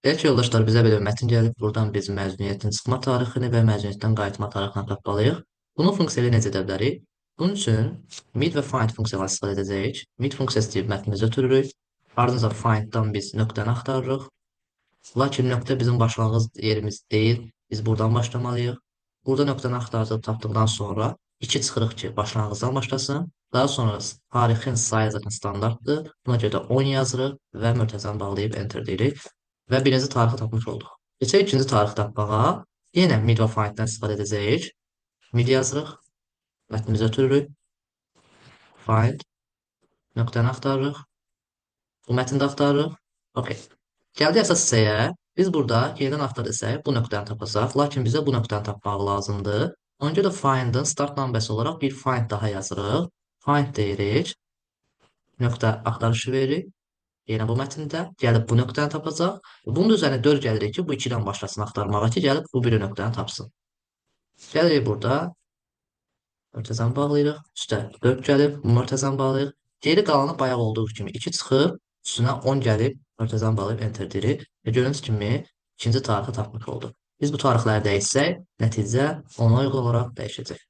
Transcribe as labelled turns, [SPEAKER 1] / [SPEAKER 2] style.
[SPEAKER 1] Bəlkə yoldaşlar bizə belə bir mətin gəlib, buradan biz məzuniyyətin çıxma tarixini və məzuniyyətdən qayıtma tarixini tapmalıyıq. Bunun funksiyayla necə edə bilərik? Bunun üçün mid və find funksiyalarını istifadə edəcəyik. Mid funksiyası deyib mətnimizi ötürürük. Ardınca finddan biz nöqtəni axtarırıq. Lakin nöqtə bizim başlanğıc yerimiz deyil. Biz buradan başlamalıyıq. Burada nöqtəni axtarıb tapdıqdan sonra 2 çıxırıq ki, başlanğıcdan başlasın. Daha sonra tarixin sayı zaten standartdır. Buna görə də 10 yazırıq və mötərizəni bağlayıb enter deyirik. Və birinci tarixi tapmış olduq. Keçək ikinci tarixi tapmağa. Yenə mid və finddən istifadə edəcəyik. Mid yazırıq. Mətnimizi ötürürük. Find. Nöqtəni axtarırıq. Bu mətndə axtarırıq. OK. Gəldi əsas hissəyə. Biz burada yenidən axtar desək bu nöqtəni tapacaq. Lakin bizə bu nöqtəni tapmaq lazımdır. Ona görə də findin start nömrəsi olaraq bir find daha yazırıq. Find deyirik. Nöqtə axtarışı veririk. Yenə bu mətndə gəlib bu nöqtəni tapacaq. Bunun üzərinə 4 gəlirik ki, bu 2-dən başlasın axtarmağa ki, gəlib bu biri nöqtəni tapsın. Gəlirik burada, mötərizəni bağlayırıq. Üstə 4 gəlib, mötərizəni bağlayırıq. Geri qalanı bayaq olduğu kimi 2 çıxıb, üstünə 10 gəlib, mötərizəni bağlayıb enter deyirik. Və gördüyünüz kimi ikinci tarixi tapmış olduq. Biz bu tarixləri dəyişsək, nəticə ona uyğun olaraq dəyişəcək.